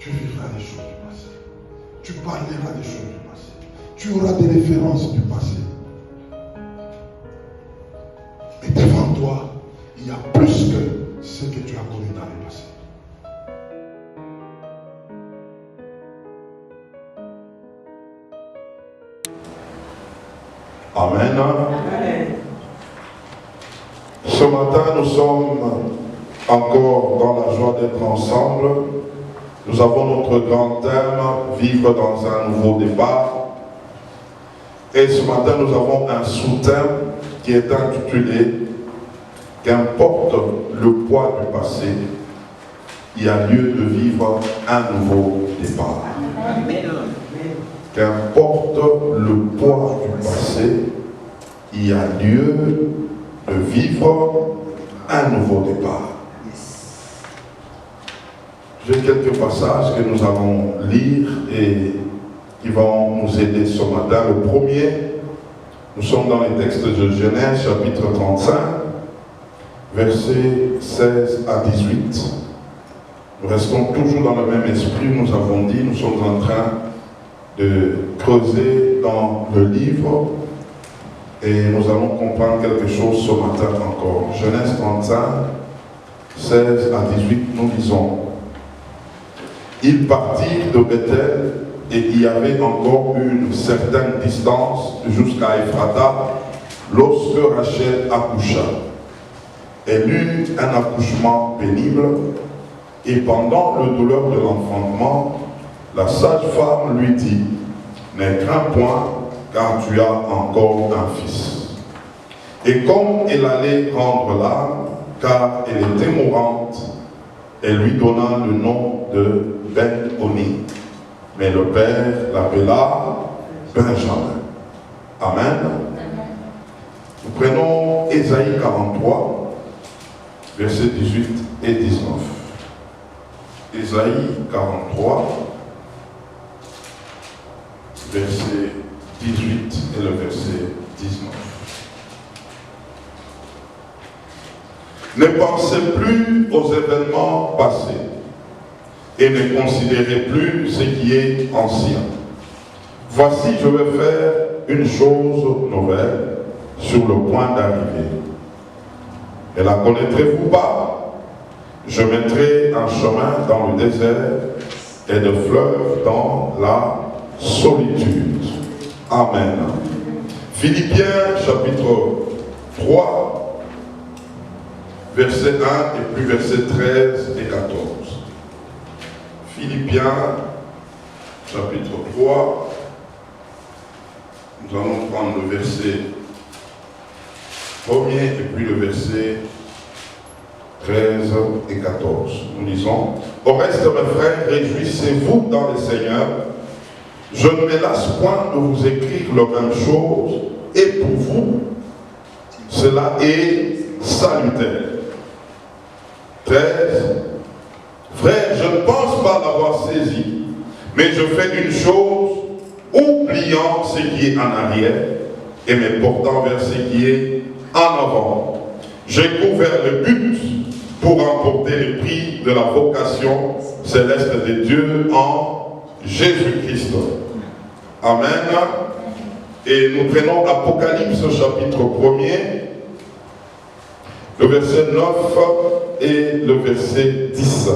tu vivras des choses du passé. Tu parleras des choses du passé. Tu auras des références du passé. Et devant toi, il y a plus que ce que tu as connu dans le passé. Amen. Amen. Ce matin, nous sommes encore dans la joie d'être ensemble. Nous avons notre grand thème, vivre dans un nouveau départ. Et ce matin, nous avons un sous-thème qui est intitulé « Qu'importe le poids du passé, il y a lieu de vivre un nouveau départ. » Qu'importe le poids du passé, il y a lieu de vivre un nouveau départ. J'ai quelques passages que nous allons lire et qui vont nous aider ce matin. Le premier, nous sommes dans les textes de Genèse, chapitre 35, versets 16 à 18. Nous restons toujours dans le même esprit, nous avons dit, nous sommes en train de creuser dans le livre et nous allons comprendre quelque chose ce matin encore. Genèse 35, 16 à 18, nous lisons. Ils partirent de Bethel et il y avait encore une certaine distance jusqu'à Ephrata lorsque Rachel accoucha. Elle eut un accouchement pénible et pendant le douleur de l'enfantement, la sage-femme lui dit, « Ne crains point, car tu as encore un fils. » Et comme elle allait rendre l'âme, car elle était mourante, elle lui donna le nom de Ben-Oni. Mais le père l'appela Benjamin. Amen. Nous prenons Ésaïe 43, versets 18 et 19. Ésaïe 43, verset 18 et le verset 19. Ne pensez plus aux événements passés et ne considérez plus ce qui est ancien. Voici, je vais faire une chose nouvelle sur le point d'arriver. Ne la connaîtrez-vous pas? Je mettrai un chemin dans le désert et de fleuves dans la solitude. Amen. Philippiens chapitre 3, verset 1 et puis verset 13 et 14. Philippiens chapitre 3, nous allons prendre le verset 1er et puis le verset 13 et 14. Nous lisons. Au reste, mes frères, réjouissez-vous dans le Seigneur. Je ne me lasse point de vous écrire la même chose, et pour vous, cela est salutaire. 13. Frères, je ne pense pas l'avoir saisi, mais je fais une chose, oubliant ce qui est en arrière, et me portant vers ce qui est en avant. J'ai couvert le but pour remporter le prix de la vocation céleste de Dieu en Jésus-Christ. Amen. Et nous prenons Apocalypse chapitre 1er, le verset 9 et le verset 10.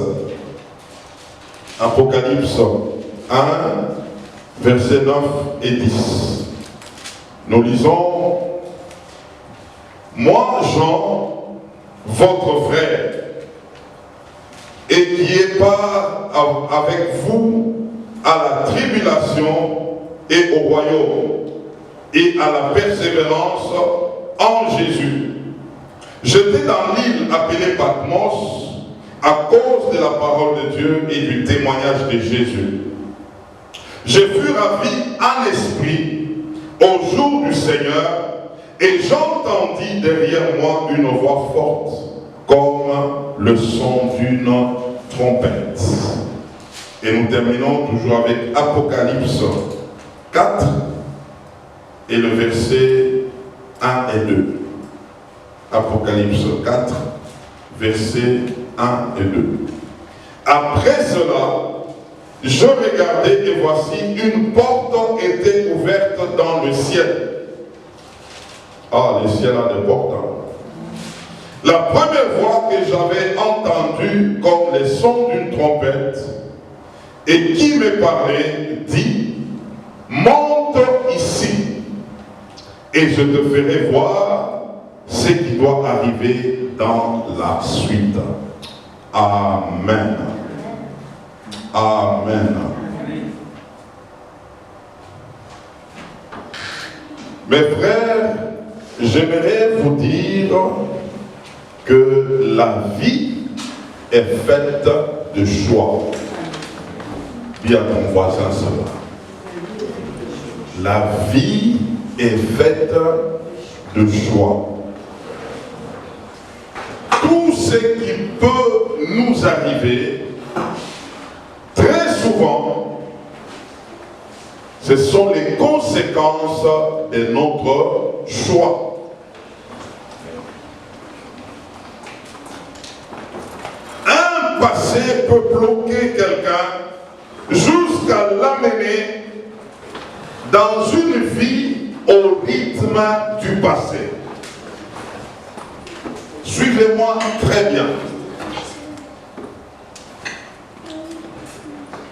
Apocalypse 1, verset 9 et 10. Nous lisons. Moi, Jean, votre frère, et qui est part avec vous à la tribulation et au royaume, et à la persévérance en Jésus. J'étais dans l'île appelée Patmos à cause de la parole de Dieu et du témoignage de Jésus. Je fus ravi en esprit au jour du Seigneur, et j'entendis derrière moi une voix forte, comme le son d'une trompette. Et nous terminons toujours avec Apocalypse 4 et le verset 1 et 2. Apocalypse 4, versets 1 et 2. Après cela, je regardais et voici une porte était ouverte dans le ciel. Ah, le ciel a des portes. Hein. La première voix que j'avais entendue comme le son d'une trompette et qui me parlait dit, monte ici et je te ferai voir ce qui doit arriver dans la suite. Amen. Amen. Mes frères, j'aimerais vous dire que la vie est faite de choix. Dis à ton voisin cela. La vie est faite de choix. Tout ce qui peut nous arriver, très souvent, ce sont les conséquences de notre choix. Un passé peut bloquer quelqu'un jusqu'à l'amener dans une vie au rythme du passé. Suivez-moi très bien.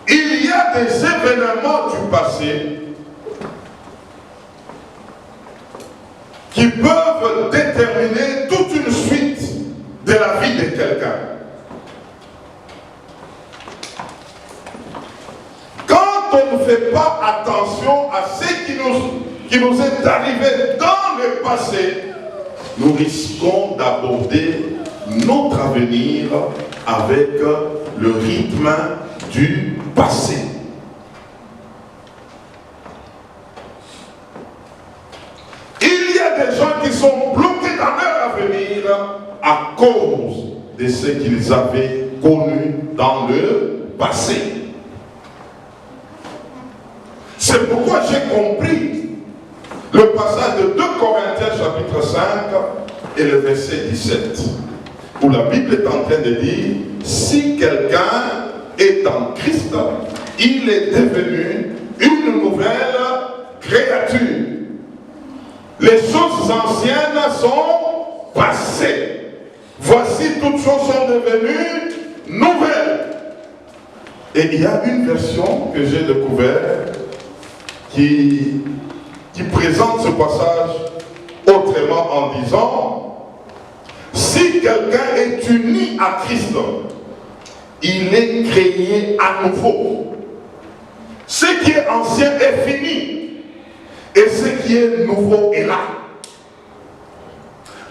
Il y a des événements du passé qui peuvent déterminer toute une suite de la vie de quelqu'un. Quand on ne fait pas attention à ce qui nous est arrivé dans le passé, nous risquons d'aborder notre avenir avec le rythme du passé. Il y a des gens qui sont bloqués dans leur avenir à cause de ce qu'ils avaient connu dans le passé. C'est pourquoi j'ai compris le passage de 2 Corinthiens chapitre 5 et le verset 17, où la Bible est en train de dire, si quelqu'un est en Christ, il est devenu une nouvelle créature. Les choses anciennes sont passées. Voici, toutes choses sont devenues nouvelles. Et il y a une version que j'ai découverte qui présente ce passage autrement en disant, si quelqu'un est uni à Christ, il est créé à nouveau. Ce qui est ancien est fini et ce qui est nouveau est là.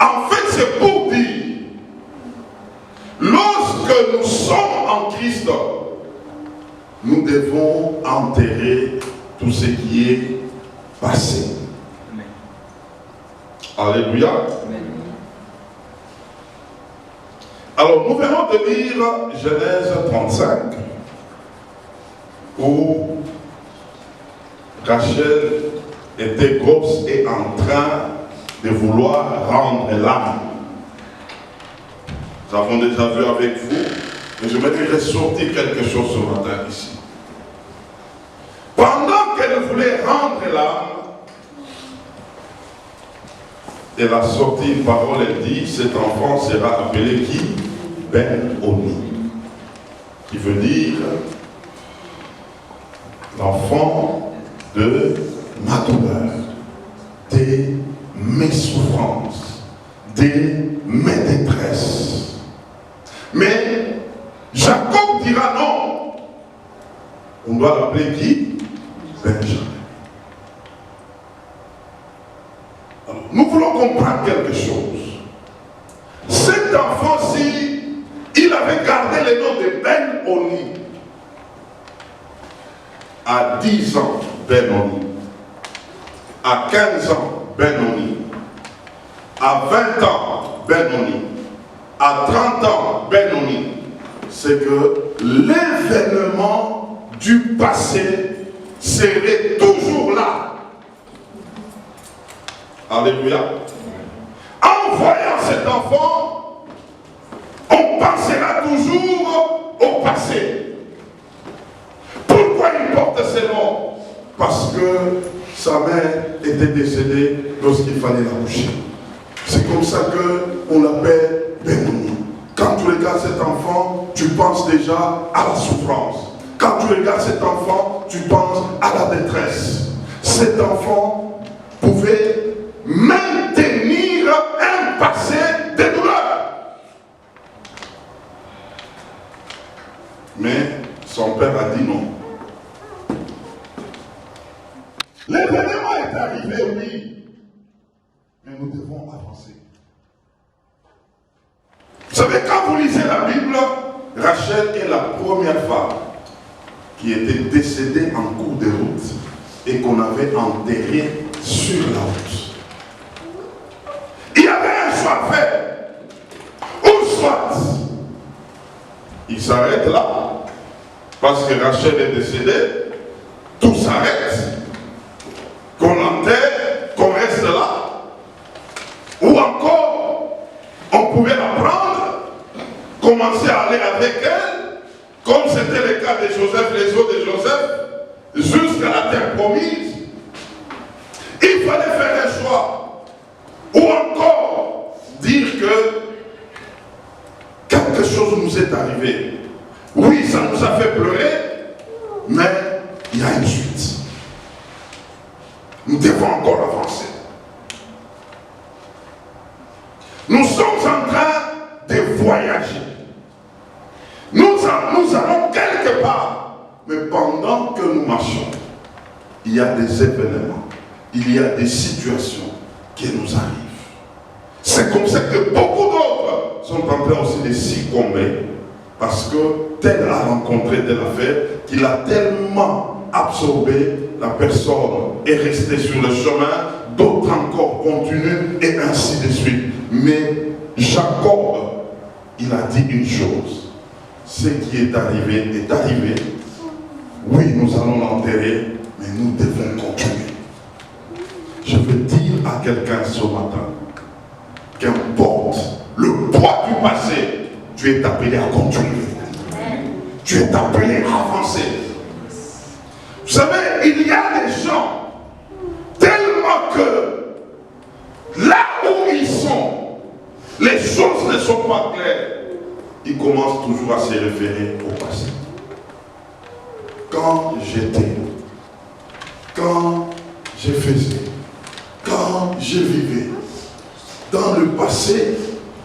En fait, c'est pour dire, lorsque nous sommes en Christ, nous devons enterrer tout ce qui est passé. Alléluia. Alors, nous venons de lire Genèse 35, où Rachel était grosse et en train de vouloir rendre l'âme. Nous avons déjà vu avec vous, mais je vais ressortir quelque chose ce matin ici. Pendant qu'elle voulait rendre l'âme, elle a sorti une parole, elle dit, cet enfant sera appelé qui? Ben-Oni, qui veut dire l'enfant de ma douleur, de mes souffrances, de mes détresses. Mais Jacob dira non. On doit l'appeler qui? Benjamin. Alors, nous voulons comprendre quelque chose. Cet enfant-ci, il avait gardé le nom de Ben-Oni. À 10 ans, Ben-Oni. À 15 ans, Ben-Oni. À 20 ans, Ben-Oni. À 30 ans, Ben-Oni. C'est que l'événement du passé serait toujours là. Alléluia. En voyant cet enfant, on pensera toujours au passé. Pour porte ses noms parce que sa mère était décédée lorsqu'il fallait l'accoucher. C'est comme ça qu'on l'appelle Benoni. Quand tu regardes cet enfant, tu penses déjà à la souffrance. Quand tu regardes cet enfant, tu penses à la détresse. Cet enfant pouvait maintenir un passé de douleur. Mais son père a dit non. L'événement est arrivé, oui, mais nous devons avancer. Vous savez, quand vous lisez la Bible, Rachel est la première femme qui était décédée en cours de route et qu'on avait enterrée sur la route. Il y avait un choix à faire. Ou soit, il s'arrête là, parce que Rachel est décédée, tout s'arrête, qu'on enterre, qu'on reste là, ou encore, on pouvait la prendre, commencer à aller avec elle, comme c'était le cas de Joseph, les os de Joseph, jusqu'à la terre promise. Il fallait faire un choix. Ou encore dire que quelque chose nous est arrivé. Oui, ça nous a fait pleurer, mais il y a une suite. Nous devons encore avancer. Nous sommes en train de voyager. Nous allons quelque part, mais pendant que nous marchons, il y a des événements, il y a des situations qui nous arrivent. C'est comme ça que beaucoup d'autres sont en train aussi de succomber, parce que tel a rencontré telle affaire qu'il a tellement absorbé, la personne est restée sur le chemin, d'autres encore continuent, et ainsi de suite. Mais Jacob, il a dit une chose. Ce qui est arrivé est arrivé. Oui, nous allons l'enterrer, mais nous devons continuer. Je veux dire à quelqu'un ce matin, qu'importe le poids du passé, tu es appelé à continuer. Tu es appelé à avancer. Vous savez, il y a des gens, tellement que là où ils sont, les choses ne sont pas claires. Ils commencent toujours à se référer au passé. Quand j'étais, quand je faisais, quand je vivais, dans le passé,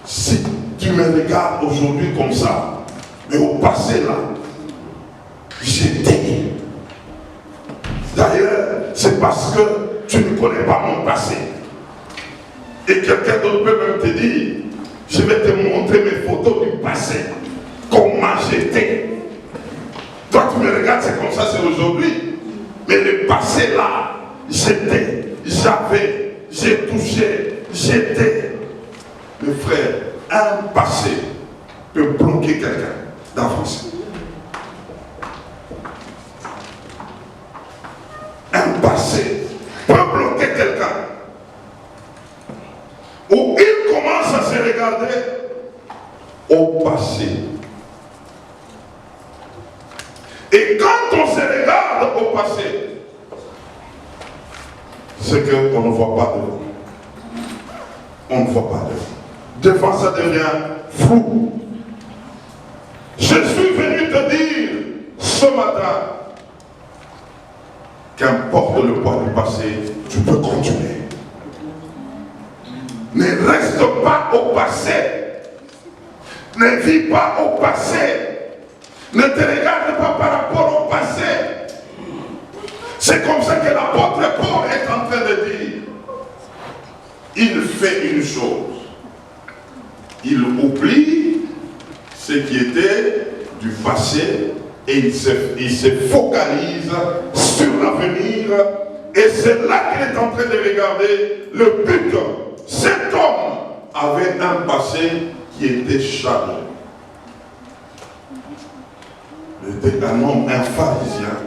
si tu me regardes aujourd'hui comme ça, mais au passé là, j'étais. D'ailleurs, c'est parce que tu ne connais pas mon passé. Et quelqu'un d'autre peut même te dire, je vais te montrer mes photos du passé, comment j'étais. Toi tu me regardes, c'est comme ça, c'est aujourd'hui. Mais le passé là, j'étais, j'avais, j'ai touché, j'étais. Mes frères, un passé peut bloquer quelqu'un d'avancer. Un passé peut bloquer quelqu'un. Où il commence à se regarder au passé. Et quand on se regarde au passé, c'est qu'on ne voit pas devant. On ne voit pas devant. Devant, ça devient flou. Je suis venu te dire ce matin, qu'importe le poids du passé, tu peux continuer. Ne reste pas au passé. Ne vis pas au passé. Ne te regarde pas par rapport au passé. C'est comme ça que l'apôtre Paul est en train de dire. Il fait une chose. Il oublie ce qui était du passé et il se focalise sur l'avenir. Et c'est là qu'il est en train de regarder le but. Cet homme avait un passé qui était chargé. Il était un homme, un pharisien.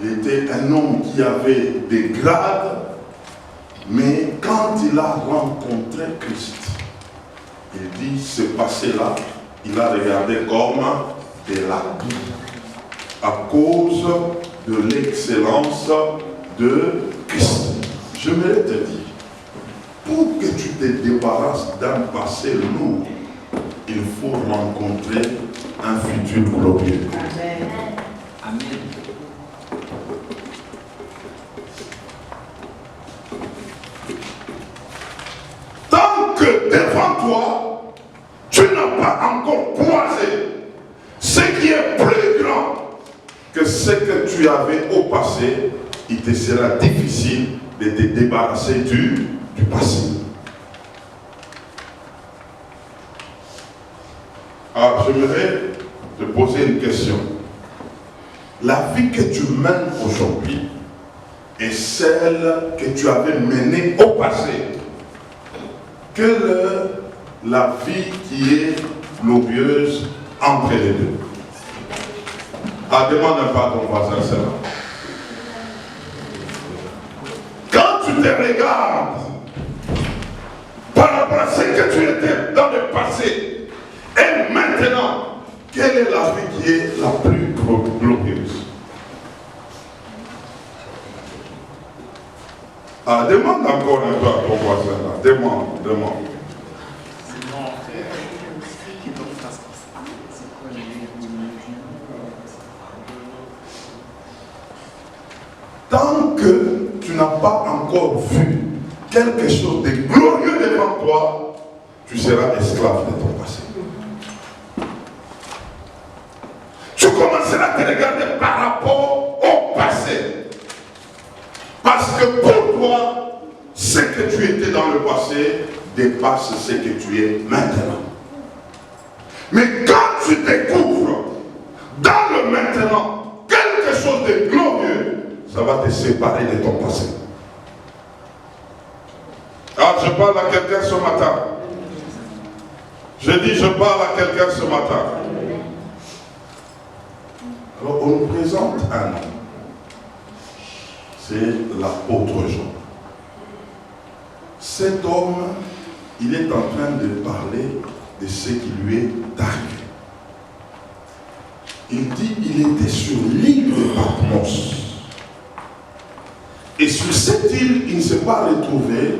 Il était un homme qui avait des grades. Mais quand il a rencontré Christ, il dit, ce passé-là, il a regardé comme de la boue. À cause de l'excellence de Christ. J'aimerais te dire, pour que tu te débarrasses d'un passé lourd, il faut rencontrer un futur glorieux. Amen. Amen. Tant que devant toi, tu n'as pas encore croisé ce qui est plus grand que ce que tu avais au passé, il te sera difficile de te débarrasser du passé. Alors, j'aimerais te poser une question. La vie que tu mènes aujourd'hui est celle que tu avais menée au passé. Quelle est la vie qui est glorieuse entre les deux? Ah, demande un peu à ton voisin cela. Quand tu te regardes par rapport à ce que tu étais dans le passé, et maintenant, quelle est la vie qui est la plus glorieuse? Ah, demande encore un peu à ton voisin là. Demande. Tant que tu n'as pas encore vu quelque chose de glorieux devant toi, tu seras esclave de ton passé. Tu commenceras à te regarder par rapport au passé. Parce que pour toi, ce que tu étais dans le passé dépasse ce que tu es maintenant. Mais quand tu découvres dans le maintenant quelque chose de glorieux, ça va te séparer de ton passé. Ah, je parle à quelqu'un ce matin. Je dis, je parle à quelqu'un ce matin. Alors, on nous présente un homme. C'est l'apôtre Jean. Cet homme, il est en train de parler de ce qui lui est arrivé. Il dit qu'il était sur l'île de Patmos. Et sur cette île, il ne s'est pas retrouvé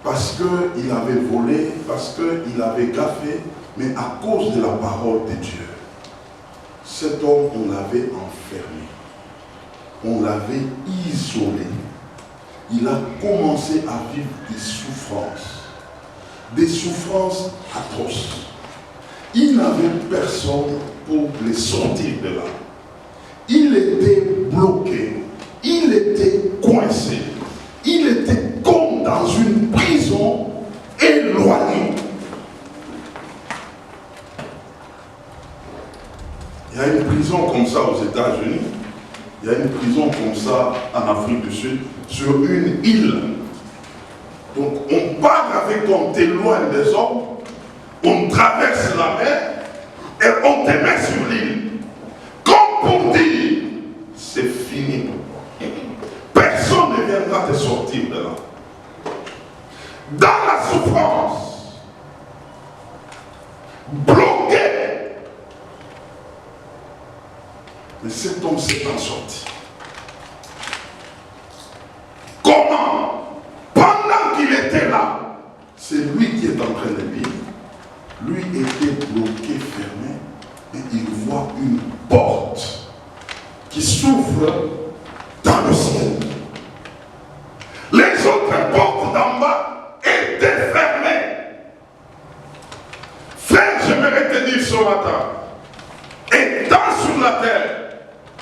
parce qu'il avait volé, parce qu'il avait gaffé, mais à cause de la parole de Dieu. Cet homme, on l'avait enfermé. On l'avait isolé. Il a commencé à vivre des souffrances atroces. Il n'avait personne pour les sortir de là. Il était bloqué, il était coincé, il était comme dans une prison éloignée. Il y a une prison comme ça aux États-Unis. Il y a une prison comme ça en Afrique du Sud, sur une île. Donc on part avec, on t'éloigne des hommes, on traverse la mer et on te met sur l'île. Comme pour dire, c'est fini. Personne ne viendra te sortir de là. Dans la souffrance, bloqué. Mais cet homme s'est en sorti. Comment? Pendant qu'il était là, c'est lui qui est en train de vivre. Lui était bloqué, fermé, et il voit une porte qui s'ouvre dans le ciel. Les autres portes d'en bas étaient fermées. Frère, j'aimerais te dire ce matin, étant sur la terre,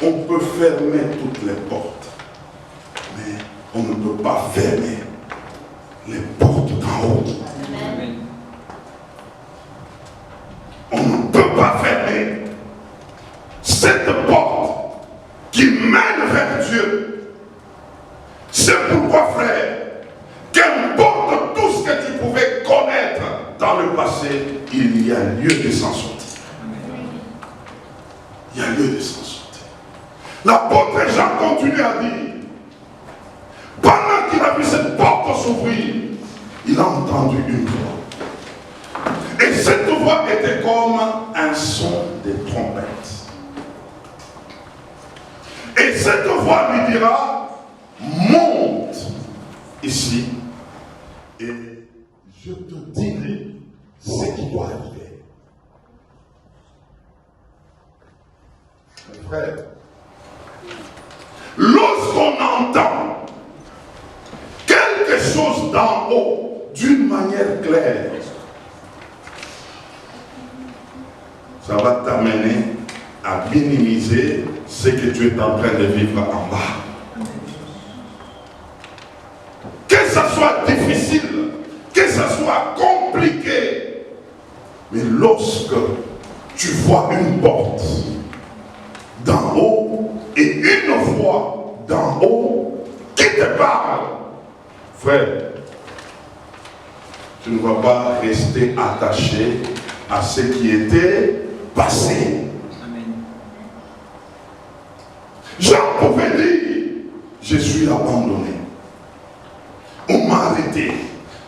on peut fermer toutes les portes, mais on ne peut pas fermer les portes d'en haut. Amen. On ne peut pas fermer cette porte qui mène vers Dieu. C'est pourquoi, frère, qu'importe tout ce que tu pouvais connaître dans le passé, il y a lieu de s'en sortir. Il y a lieu de s'en sortir. L'apôtre Jean continue à dire, pendant qu'il a vu cette porte s'ouvrir, il a entendu une voix. Et cette voix était comme un son de trompette. Et cette voix lui dira, monte ici et je te dirai ce qui doit arriver. Mes frères, lorsqu'on entend quelque chose d'en haut d'une manière claire, ça va t'amener à minimiser ce que tu es en train de vivre en bas. Que ça soit difficile, que ça soit compliqué, mais lorsque tu vois une porte d'en haut et une voix d'en haut qui te parle, frère, tu ne vas pas rester attaché à ce qui était passé. Jean pouvait dire, je suis abandonné. On m'a arrêté.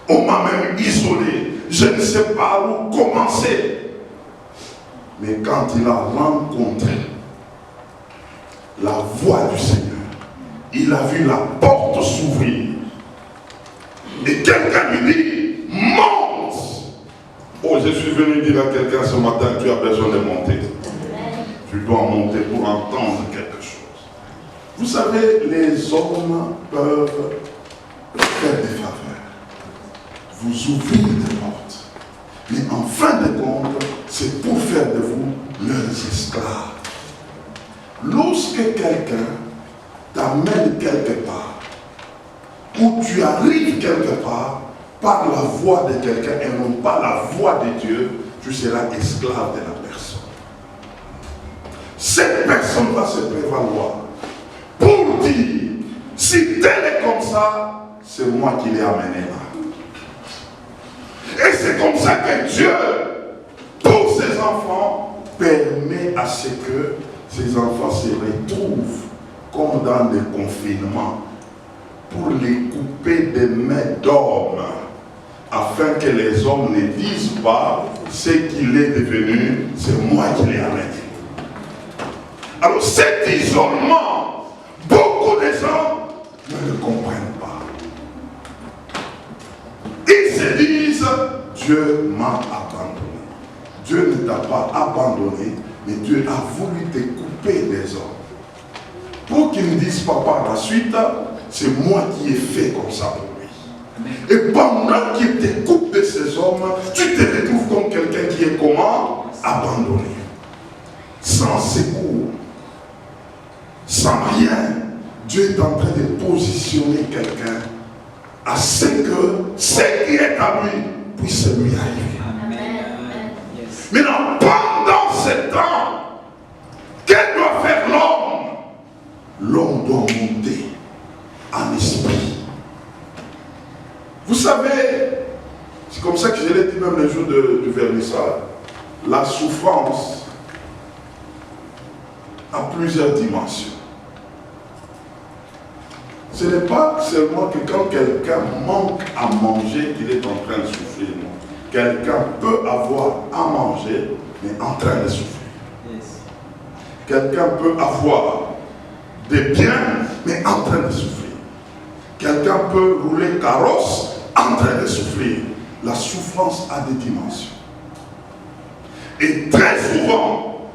On m'a même isolé. Je ne sais pas où commencer. Mais quand il a rencontré la voix du Seigneur, il a vu la porte s'ouvrir. Et quelqu'un lui dit, monte. Oh, je suis venu dire à quelqu'un ce matin, tu as besoin de monter. Tu dois monter pour entendre quelque chose. Vous savez, les hommes peuvent faire des faveurs, vous ouvrir des portes, mais en fin de compte, c'est pour faire de vous leurs esclaves. Lorsque quelqu'un t'amène quelque part, ou tu arrives quelque part, par la voix de quelqu'un et non pas la voix de Dieu, tu seras esclave de la personne. Cette personne va se prévaloir pour dire, si tel est comme ça, c'est moi qui l'ai amené là. Et c'est comme ça que Dieu, pour ses enfants, permet à ce que ses enfants se retrouvent comme dans des confinements pour les couper des mains d'hommes, afin que les hommes ne disent pas ce qu'il est devenu, c'est moi qui l'ai amené. Alors cet isolement, beaucoup de gens ne le comprennent pas. Ils se disent, Dieu m'a abandonné. Dieu ne t'a pas abandonné, mais Dieu a voulu te couper des hommes. Pour qu'ils ne disent pas par la suite, c'est moi qui ai fait comme ça pour lui. Et pendant qu'il te coupe de ces hommes, tu te retrouves comme quelqu'un qui est comment? Abandonné. Sans secours. Sans rien. Dieu est en train de positionner quelqu'un à ce que ce qui est à lui puisse lui arriver. Amen. Yes. Maintenant, pendant ce temps, qu'est-ce que doit faire l'homme? L'homme doit monter en esprit. Vous savez, c'est comme ça que je l'ai dit même le jour du vernissage, la souffrance a plusieurs dimensions. Ce n'est pas seulement que quand quelqu'un manque à manger qu'il est en train de souffrir. Non. Quelqu'un peut avoir à manger, mais en train de souffrir. Yes. Quelqu'un peut avoir des biens, mais en train de souffrir. Quelqu'un peut rouler carrosse, en train de souffrir. La souffrance a des dimensions. Et très souvent,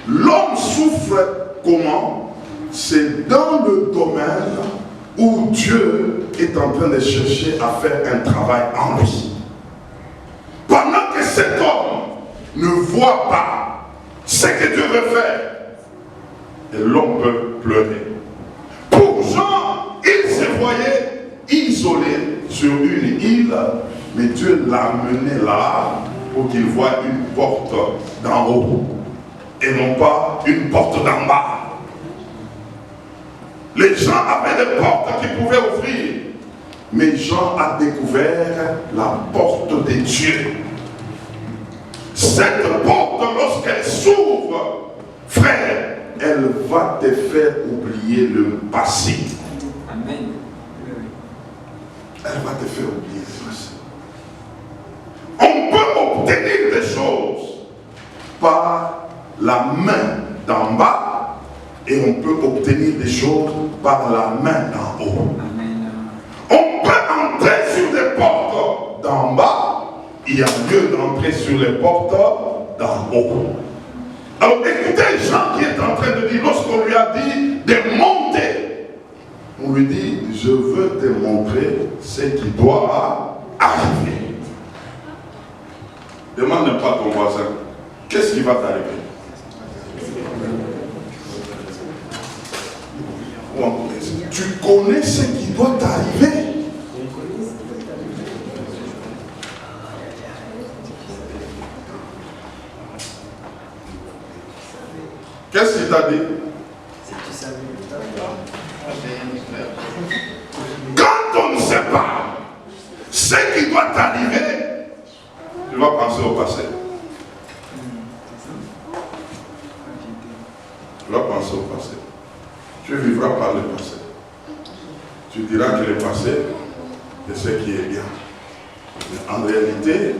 l'homme souffre comment? C'est dans le domaine où Dieu est en train de chercher à faire un travail en lui. Pendant que cet homme ne voit pas ce que Dieu veut faire, et l'homme peut pleurer. Pour Jean, il se voyait isolé sur une île, mais Dieu l'a mené là pour qu'il voie une porte d'en haut et non pas une porte d'en bas. Les gens avaient des portes qu'ils pouvaient ouvrir, mais Jean a découvert la porte de Dieu. Cette porte, lorsqu'elle s'ouvre, frère, elle va te faire oublier le passé. Amen. Elle va te faire oublier le passé. On peut obtenir des choses par la main d'en bas et on peut obtenir des choses par la main d'en haut. Amen. On peut entrer sur des portes d'en bas, il y a mieux d'entrer sur les portes d'en haut. Alors écoutez Jean qui est en train de dire, lorsqu'on lui a dit de monter, on lui dit, je veux te montrer ce qui doit arriver. Demande pas à ton voisin, qu'est-ce qui va t'arriver? Tu connais ce qui doit t'arriver? Qu'est-ce qu'il t'a dit? Quand on ne sait pas ce qui doit t'arriver, tu vas penser au passé. Tu vas penser au passé. Tu vivras par le passé. Tu diras que le passé est ce qui est bien. Mais en réalité,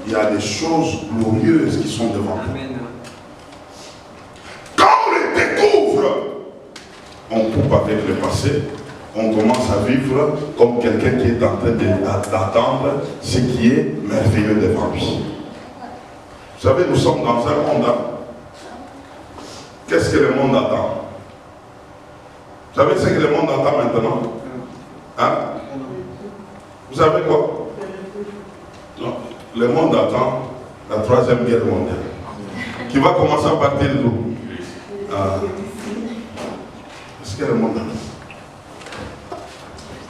il y a des choses glorieuses qui sont devant toi. Quand on les découvre, on coupe avec le passé, on commence à vivre comme quelqu'un qui est en train d'attendre ce qui est merveilleux devant lui. Vous savez, nous sommes dans un monde. Hein? Qu'est-ce que le monde attend? Vous savez ce que le monde attend maintenant? Hein? Vous savez quoi? Non. Le monde attend la 3e guerre mondiale. Qui va commencer à partir d'où? Est-ce que le monde attend?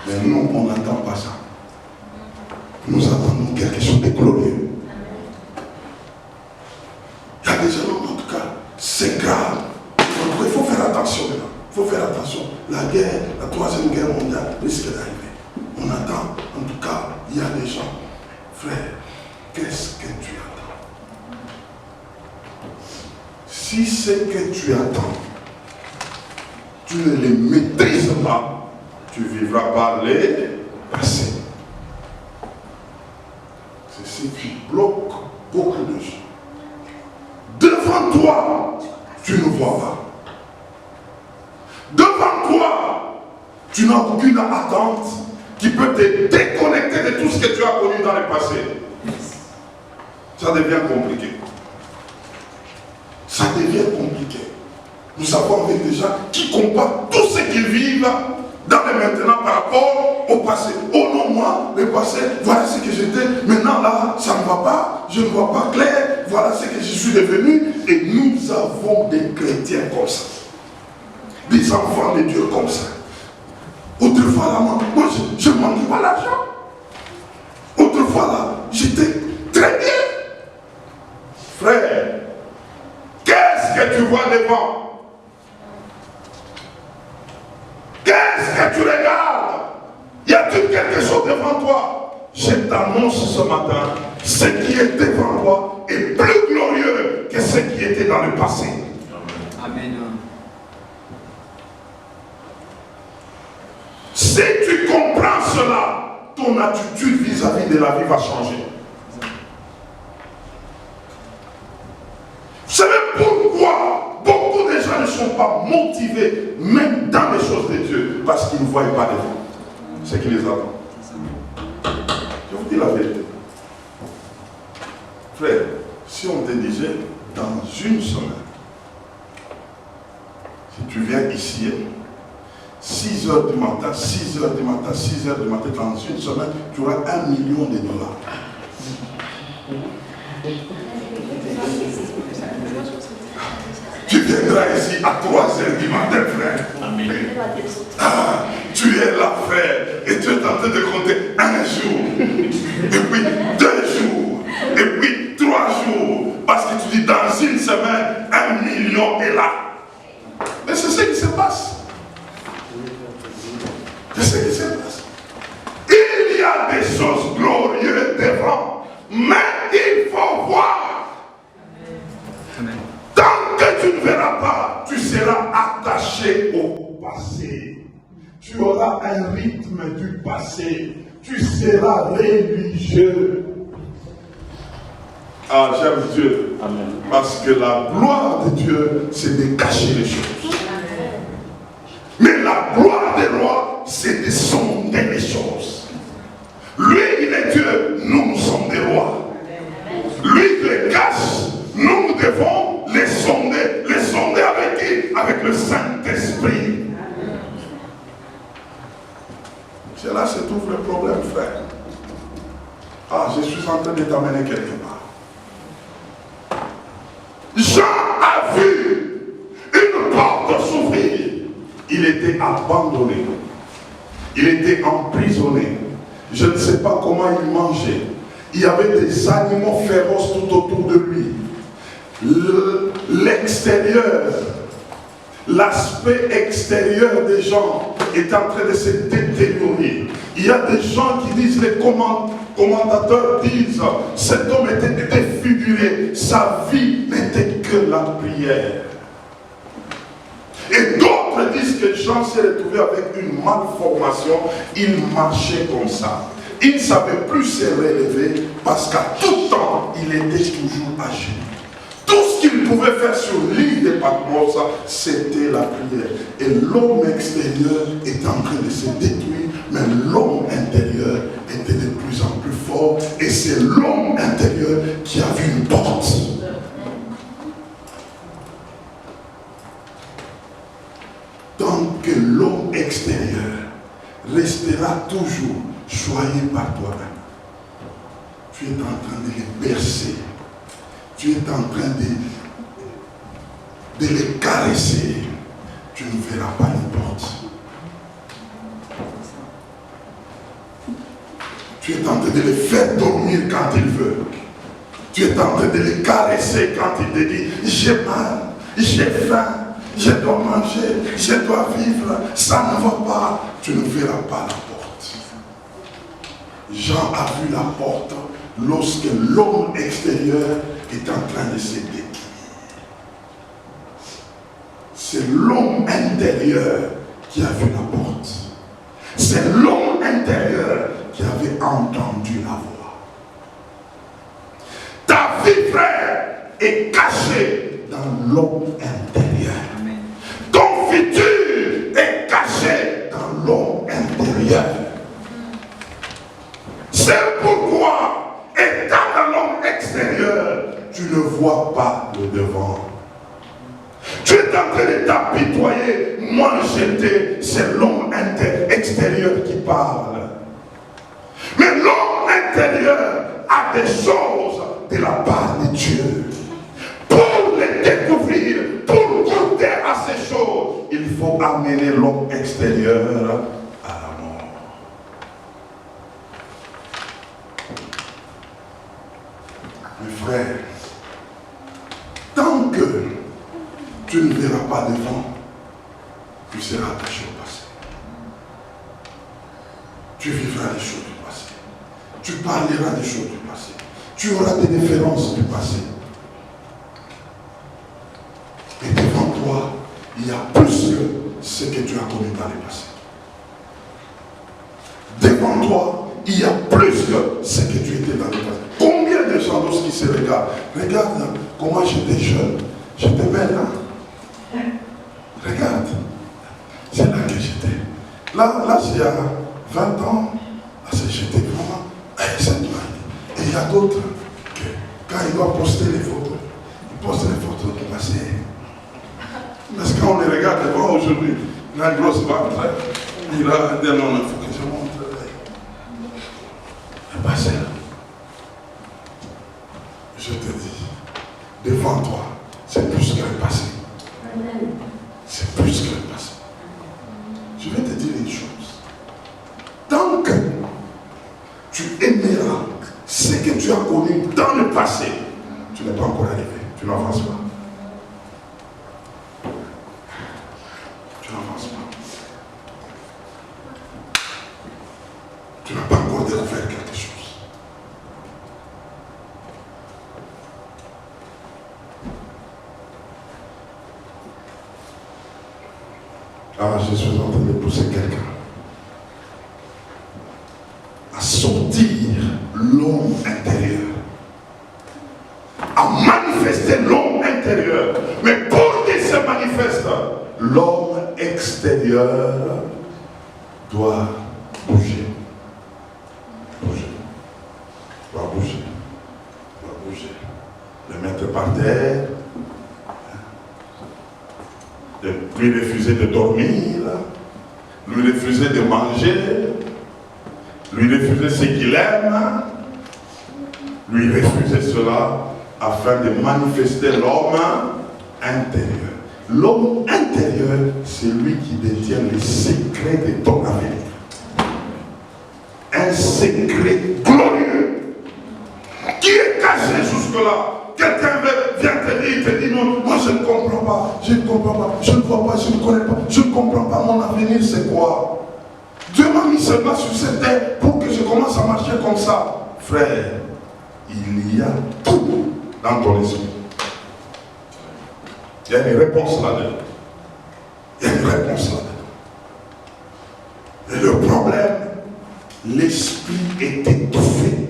Mais nous, on n'attend pas ça. Nous attendons quelque chose de glorieux. Il y a des gens, en tout cas, c'est grave. Il faut faire attention maintenant. Il faut faire attention. La guerre, la 3e guerre mondiale risque d'arriver. On attend. En tout cas, il y a des gens. Frère, qu'est-ce que tu attends? Si ce que tu attends, tu ne les maîtrises pas, tu vivras par les passés. C'est ce qui bloque beaucoup de gens. Devant toi, tu ne vois pas. Devant toi, tu n'as aucune attente qui peut te déconnecter de tout ce que tu as connu dans le passé. Ça devient compliqué. Ça devient compliqué. Nous avons avec des gens qui comparent tout ce qu'ils vivent dans le maintenant par rapport au passé. Oh non, moi, le passé, voilà ce que j'étais. Maintenant là, ça ne va pas. Je ne vois pas clair. Voilà ce que je suis devenu. Et nous avons des chrétiens comme ça. Des enfants de Dieu comme ça. Autrefois là, moi je ne manquais pas l'argent. Autrefois là, j'étais très bien. Frère, qu'est-ce que tu vois devant? Qu'est-ce que tu regardes? Y a-t-il quelque chose devant toi? Je t'annonce ce matin, ce qui est devant toi est plus glorieux que ce qui était dans le passé. Amen. Si tu comprends cela, ton attitude vis-à-vis de la vie va changer. Vous savez pourquoi beaucoup de gens ne sont pas motivés, même dans les choses de Dieu, parce qu'ils ne voient pas devant ce qui les attend. Je vous dis la vérité. Frère, si on te disait, dans une semaine, si tu viens ici, 6h du matin, 6h du matin, 6h du matin, dans une semaine, tu auras $1 million. Tu viendras ici à 3h du matin, frère. Amen. Ah, tu es là, frère, et tu es en train de compter 1 jour, et puis 2 jours, et puis 3 jours, parce que tu dis dans une semaine, 1 million est là. Mais c'est ce qui se passe. C'est ce qui se passe. Il y a des choses glorieuses devant, mais il faut voir. Amen. Tant que tu ne verras pas, tu seras attaché au passé. Tu auras un rythme du passé. Tu seras religieux. Ah, j'aime Dieu. Amen. Parce que la gloire de Dieu, c'est de cacher les choses. La gloire des rois, c'est de sonder les choses. Lui, il est Dieu, nous sommes des rois. Lui qui les cache, nous devons les sonder. Les sonder avec qui? Avec le Saint-Esprit. C'est là que se trouve le problème, frère. Ah, je suis en train de t'amener quelque part. Jean a vu une porte s'ouvrir. Il était abandonné. Il était emprisonné. Je ne sais pas comment il mangeait. Il y avait des animaux féroces tout autour de lui. L'extérieur, l'aspect extérieur des gens est en train de se détériorer. Il y a des gens qui disent, les commentateurs disent, cet homme était défiguré, sa vie n'était que la prière. Et d'autres disent que Jean s'est retrouvé avec une malformation, il marchait comme ça. Il ne savait plus se relever parce qu'à tout temps, il était toujours à genoux. Tout ce qu'il pouvait faire sur l'île de Patmos, c'était la prière. Et l'homme extérieur est en train de se détruire, mais l'homme intérieur était de plus en plus fort. Et c'est l'homme intérieur qui a vu une porte. Tant que l'homme extérieur restera toujours choyé par toi-même, tu es en train de les bercer. Tu es en train de les caresser. Tu ne verras pas une porte. Tu es en train de les faire dormir quand il veut. Tu es en train de les caresser quand il te dit, j'ai mal, j'ai faim, je dois manger, je dois vivre, ça ne va pas. Tu ne verras pas la porte. Jean a vu la porte lorsque l'homme extérieur est en train de se détruire. C'est l'homme intérieur qui a vu la porte. C'est l'homme intérieur qui avait entendu la voix. Ta vie, frère, est cachée dans l'homme intérieur. Amen. Ton futur est caché dans l'homme intérieur. C'est pourquoi, étant dans l'homme extérieur, tu ne vois pas le devant. Tu es en train de t'apitoyer. Moi j'étais, c'est l'homme extérieur qui parle. Mais l'homme intérieur a des choses de la part de Dieu. Pour les découvrir, pour goûter à ces choses, il faut amener l'homme extérieur à la mort. Mes frères, tant que tu ne verras pas devant, tu seras attaché au passé. Tu vivras les choses du passé. Tu parleras des choses du passé. Tu auras des références du passé. Et devant toi, il y a plus que ce que tu as connu dans le passé. Devant toi, il y a plus que ce que tu étais dans le passé. Combien de gens lorsqu'ils se regardent, regarde comment j'étais jeune, j'étais belle là. Regarde, c'est là que j'étais. Là, il y a 20 ans, là, j'étais vraiment cette main. Et il y a d'autres que, quand ils doivent poster les photos, ils postent les photos du passé. Parce que quand on les regarde devant aujourd'hui, il a une grosse ventre, il a un démon, il faut que je montre le passé. Je te dis, devant toi, c'est plus que le passé. C'est plus que le passé. Je vais te dire une chose. Tant que tu aimeras ce que tu as connu dans le passé, tu n'es pas encore arrivé. Tu n'avances pas. Tu n'avances pas. Tu n'as pas encore découvert quelque chose. Ah, je suis en train de pousser quelqu'un à sortir l'homme intérieur, à manifester l'homme intérieur. Mais pour qu'il se manifeste, l'homme extérieur doit bouger. Bouger. Doit bouger. Doit bouger. Le mettre par terre. Lui refuser de dormir. Lui refuser de manger. Lui refuser ce qu'il aime. Lui refuser cela afin de manifester l'homme intérieur. L'homme intérieur, c'est lui qui détient les secrets de ton avenir. Un secret glorieux qui est caché jusque-là. Quelqu'un vient te dire, il te dit non, moi je ne comprends pas, je ne comprends pas, je ne vois pas, je ne connais pas, je ne comprends pas, mon avenir c'est quoi? Dieu m'a mis seulement sur cette terre pour que je commence à marcher comme ça. Frère, il y a tout dans ton esprit. Il y a une réponse là-dedans. Il y a une réponse là-dedans. Et le problème, l'esprit est étouffé.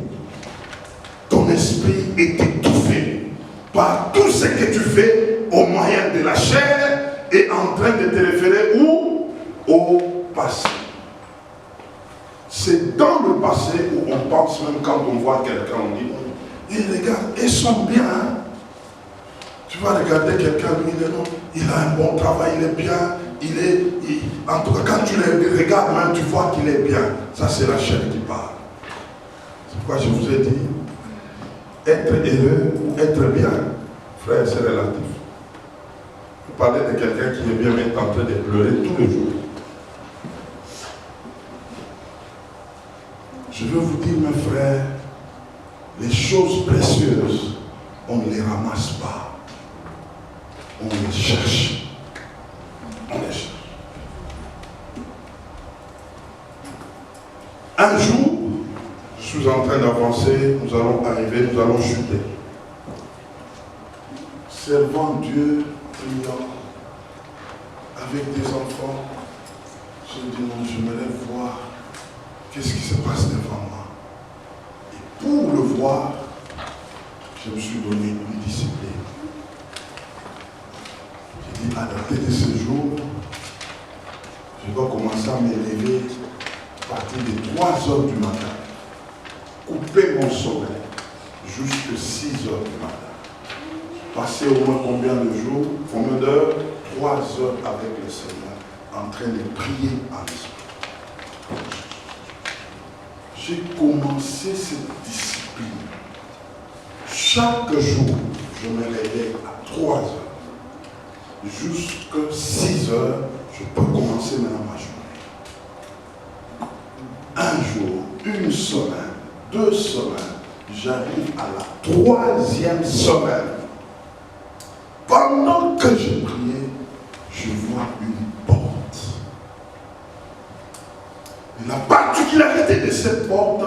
Ton esprit est étouffé par tout ce que tu fais au moyen de la chair et en train de te référer où? Au passé. C'est dans le passé où on pense, même quand on voit quelqu'un, on dit, il regarde, ils sont bien. Hein? Tu vas regarder quelqu'un, lui, il a un bon travail, il est bien, en tout cas, quand tu le regardes, même, tu vois qu'il est bien. Ça, c'est la chair qui parle. C'est pourquoi je vous ai dit, être heureux ou être bien, frère, c'est relatif. Vous parlez de quelqu'un qui est bien, mais est en train de pleurer tous les jours. Je veux vous dire, mes frères, les choses précieuses, on ne les ramasse pas. On les cherche. On les cherche. Un jour, je suis en train d'avancer, nous allons arriver, nous allons chuter. Servant Dieu, priant, avec des enfants, je dis non, j'aimerais voir qu'est-ce qui se passe devant moi. Et pour le voir, je me suis donné une discipline. J'ai dit, à dater de ce jour, je dois commencer à m'élever à partir de 3 heures du matin. Couper mon sommeil jusqu'à 6 heures du matin. Passer au moins combien de jours, combien d'heures? 3 heures avec le Seigneur, en train de prier en esprit. J'ai commencé cette discipline. Chaque jour, je me réveille à 3 heures. Jusqu'à 6 heures, je peux commencer maintenant ma journée. Un jour, une semaine, 2 semaines, j'arrive à la 3e semaine. Pendant que je priais, je vois une porte. Et la particularité de cette porte,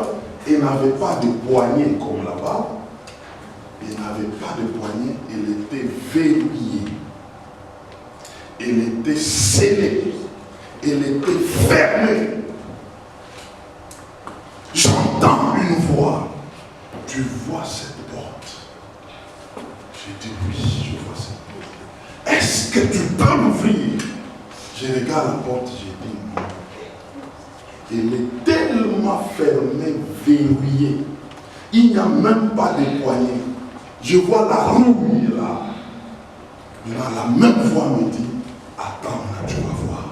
elle n'avait pas de poignée comme là-bas. Elle n'avait pas de poignée, elle était verrouillée. Elle était scellée. Elle était fermée. J'entends une voix. Tu vois cette porte? J'ai dit oui, je vois cette porte. Est-ce que tu peux l'ouvrir? Je regarde la porte, j'ai dit non. Elle est tellement fermée, verrouillée. Il n'y a même pas de poignée. Je vois la rouille là. Maintenant, la même voix me dit, attends, là, tu vas voir.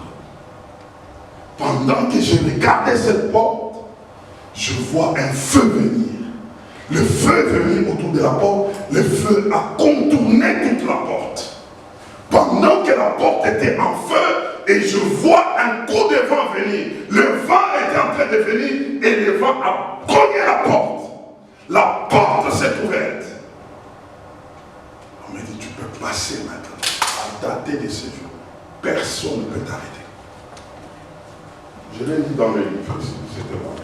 Pendant que je regardais cette porte, je vois un feu venir. Le feu est venu autour de la porte. Le feu a contourné toute la porte. Pendant que la porte était en feu, et je vois un coup de vent venir. Le vent était en train de venir et le vent a cogné la porte. La porte s'est ouverte. On me dit, tu peux passer maintenant. À dater de ce jour, personne ne peut t'arrêter. Je l'ai dit dans le livre, c'était mon cas.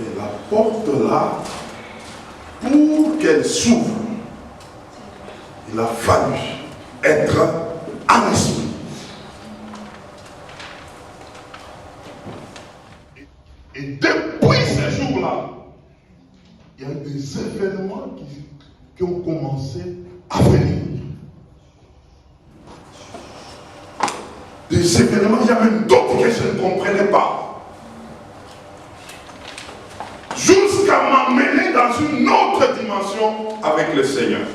Et la porte là, pour qu'elle s'ouvre, il a fallu être en esprit. Et depuis ce jour-là, il y a des événements qui ont commencé à venir. des événements, il y a même d'autres que je ne comprenais pas. Jusqu'à m'amener dans une autre dimension avec le Seigneur.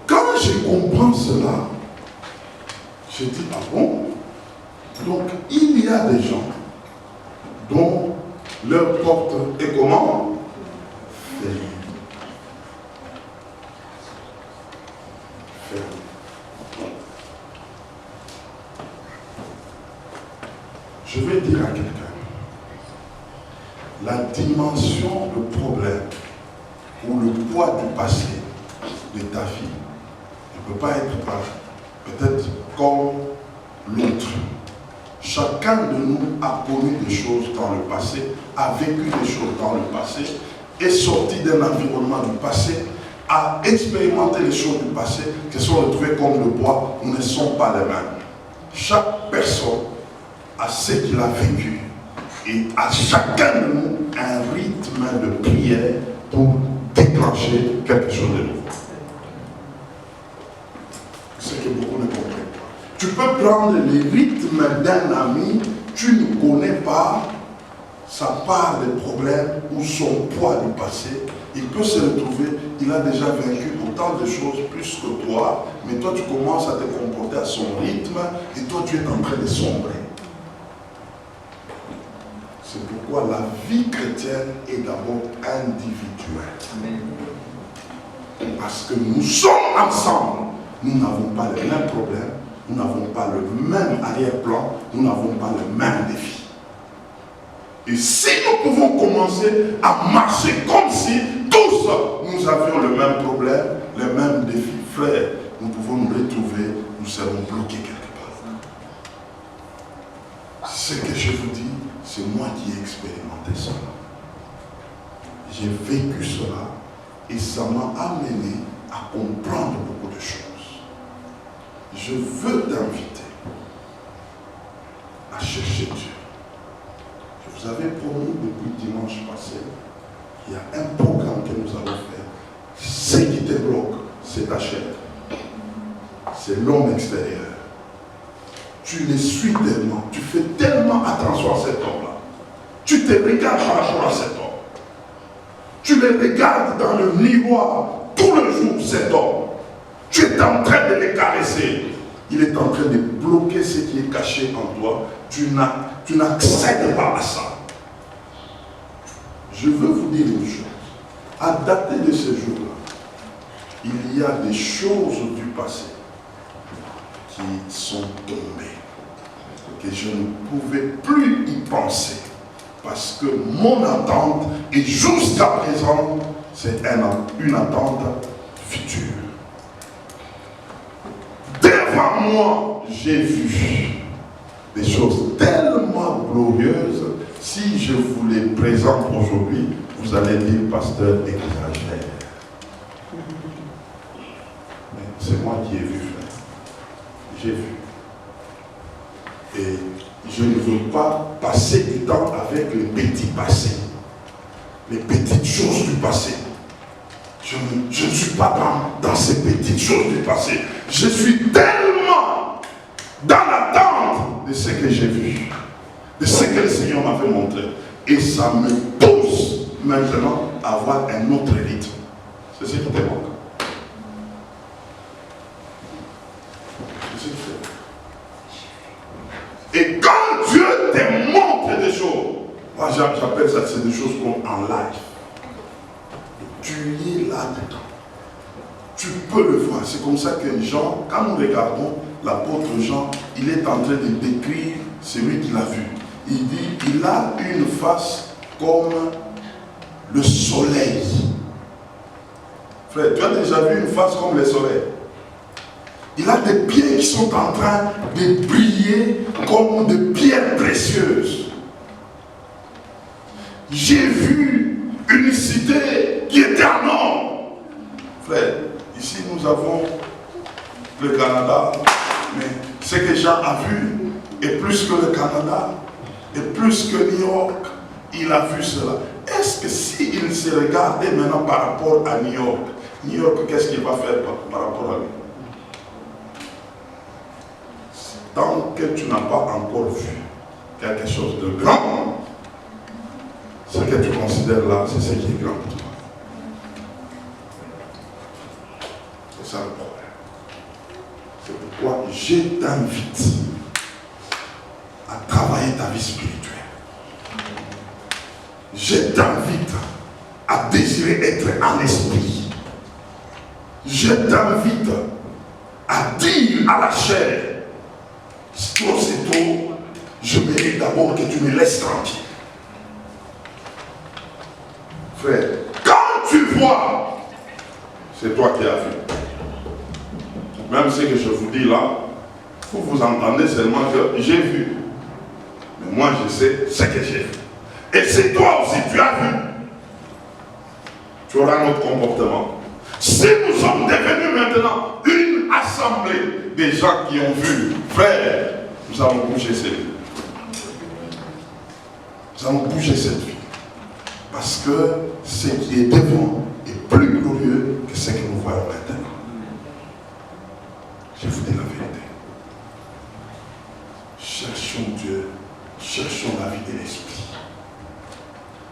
Quand je comprends cela, je dis, ah bon? Donc, il y a des gens dont leur porte est comment? Fermée. Je vais dire à quelqu'un, la dimension, le problème ou le poids du passé de ta vie ne peut pas être peut-être comme l'autre. Chacun de nous a connu des choses dans le passé, a vécu des choses dans le passé, est sorti d'un environnement du passé, a expérimenté les choses du passé qui sont retrouvées comme le poids. Nous ne sommes pas les mêmes. Chaque personne a ce qu'il a vécu. Et à chacun de nous, un rythme de prière pour déclencher quelque chose de nouveau. C'est que beaucoup ne comprennent pas. Tu peux prendre les rythmes d'un ami, tu ne connais pas sa part des problèmes ou son poids du passé. Il peut se retrouver, il a déjà vécu autant de choses plus que toi, mais toi tu commences à te comporter à son rythme et toi tu es en train de sombrer. C'est pourquoi la vie chrétienne est d'abord individuelle. Parce que nous sommes ensemble. Nous n'avons pas les mêmes problèmes, nous n'avons pas le même arrière-plan, nous n'avons pas le même défi. Et si nous pouvons commencer à marcher comme si tous nous avions le même problème, le même défi, frère, nous pouvons nous retrouver, nous serons bloqués quelque part. Ce que je vous dis, c'est moi qui ai expérimenté cela. J'ai vécu cela et ça m'a amené à comprendre beaucoup de choses. Je veux t'inviter à chercher Dieu. Je vous avais promis depuis dimanche passé, il y a un programme que nous allons faire. Ce qui te bloque, c'est ta chair. C'est l'homme extérieur. Tu les suis tellement, tu fais tellement attention à cet homme-là. Tu te regardes par rapport à cet homme. Tu le regardes dans le miroir tout le jour, cet homme. Tu es en train de le caresser. Il est en train de bloquer ce qui est caché en toi. Tu n'accèdes pas à ça. Je veux vous dire une chose. À dater de ce jour-là, il y a des choses du passé qui sont tombées, que je ne pouvais plus y penser, parce que mon attente, et jusqu'à présent, c'est une attente future. Devant moi, j'ai vu des choses tellement glorieuses. Si je vous les présente aujourd'hui, vous allez dire, pasteur, exagère. Mais c'est moi qui ai vu, frère. J'ai vu. Et je ne veux pas passer du temps avec les petits passés, les petites choses du passé. Je ne suis pas dans ces petites choses du passé. Je suis tellement dans l'attente de ce que j'ai vu, de ce que le Seigneur m'a fait montrer. Et ça me pousse maintenant à avoir un autre rythme. C'est ce qui te manque. Et quand Dieu te montre des choses, moi j'appelle ça, c'est des choses comme en live. Tu es là-dedans. Tu peux le voir. C'est comme ça que Jean, quand nous regardons l'apôtre Jean, il est en train de décrire celui qu'il a vu. Il dit, il a une face comme le soleil. Frère, tu as déjà vu une face comme le soleil? Il a des pieds qui sont en train de briller comme des pierres précieuses. J'ai vu une cité qui était en or. Frère, ici nous avons le Canada, mais ce que Jean a vu est plus que le Canada, et plus que New York, il a vu cela. Est-ce que s'il se regardait maintenant par rapport à New York, qu'est-ce qu'il va faire par rapport à lui? tant que tu n'as pas encore vu quelque chose de grand, ce que tu considères là, c'est ce qui est grand pour toi. C'est ça le problème. C'est pourquoi je t'invite à travailler ta vie spirituelle. Je t'invite à désirer être en esprit. Je t'invite à dire à la chair, trop c'est tôt, je mérite d'abord que tu me laisses tranquille. Frère, quand tu vois, c'est toi qui as vu. Même ce que je vous dis là, vous entendez seulement que j'ai vu. Mais moi je sais ce que j'ai vu. Et c'est toi aussi, tu as vu. Tu auras notre comportement. Si nous sommes devenus maintenant une assemblée des gens qui ont vu, frère, nous allons bouger cette vie. Nous allons bouger cette vie. Parce que ce qui est devant est plus glorieux que ce que nous voyons maintenant. Je vous dis la vérité. Cherchons Dieu, cherchons la vie de l'esprit.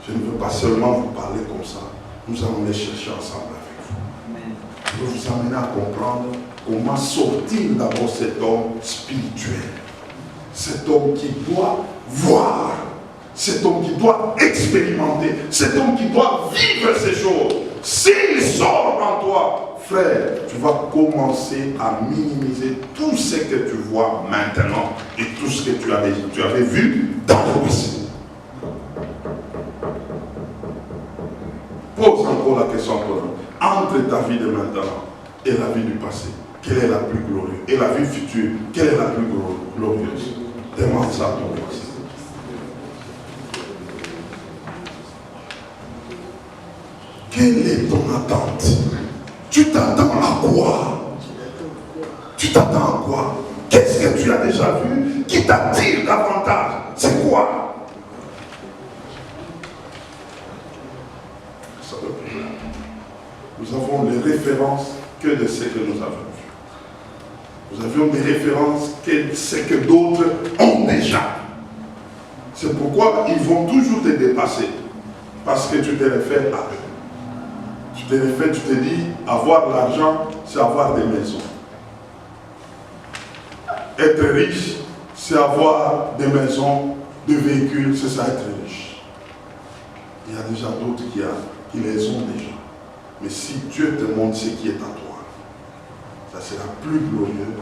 Je ne veux pas seulement vous parler comme ça. Nous allons les chercher ensemble avec vous. Je veux vous amener à comprendre comment sortir d'abord cet homme spirituel. Cet homme qui doit voir. Cet homme qui doit expérimenter. Cet homme qui doit vivre ces choses. S'il sort en toi, frère, tu vas commencer à minimiser tout ce que tu vois maintenant et tout ce que tu avais vu dans le passé. Pose encore la question entre ta vie de maintenant et la vie du passé, quelle est la plus glorieuse? Et la vie future, quelle est la plus glorieuse? Demande ça à ton passé. Quelle est ton attente? Tu t'attends à quoi? Tu t'attends à quoi? Qu'est-ce que tu as déjà vu qui t'attire davantage? C'est quoi? Ça le problème. Nous avons les références que de ce que nous avons vu. Nous avions des références que ce que d'autres ont déjà. C'est pourquoi ils vont toujours te dépasser. Parce que tu te réfères à eux. Tu te dis, avoir de l'argent, c'est avoir des maisons. Être riche, c'est avoir des maisons, des véhicules, c'est ça être riche. Il y a déjà d'autres qui les ont déjà. Mais si Dieu te montre ce qui est à toi, ça sera plus glorieux.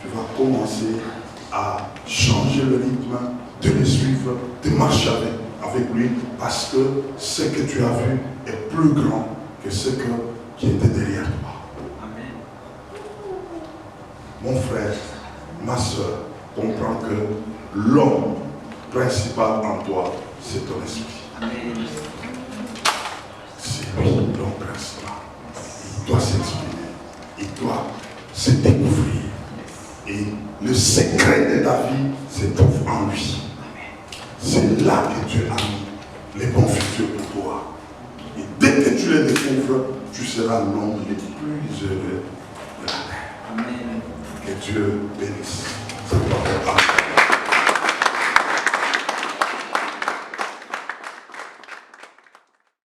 Tu vas commencer à changer le rythme, de le suivre, de marcher avec lui, parce que ce que tu as vu est plus grand que ce qui était derrière toi. Amen. Mon frère, ma soeur, comprends que l'homme principal en toi, c'est ton esprit. Amen. C'est lui l'homme principal. Il doit s'exprimer. Il doit se découvrir. Et le secret de ta vie se trouve en lui. C'est là que Dieu a mis les bons futurs pour toi. Et dès que tu les découvres, tu seras l'homme le plus heureux de la terre. Amen. Que Dieu bénisse.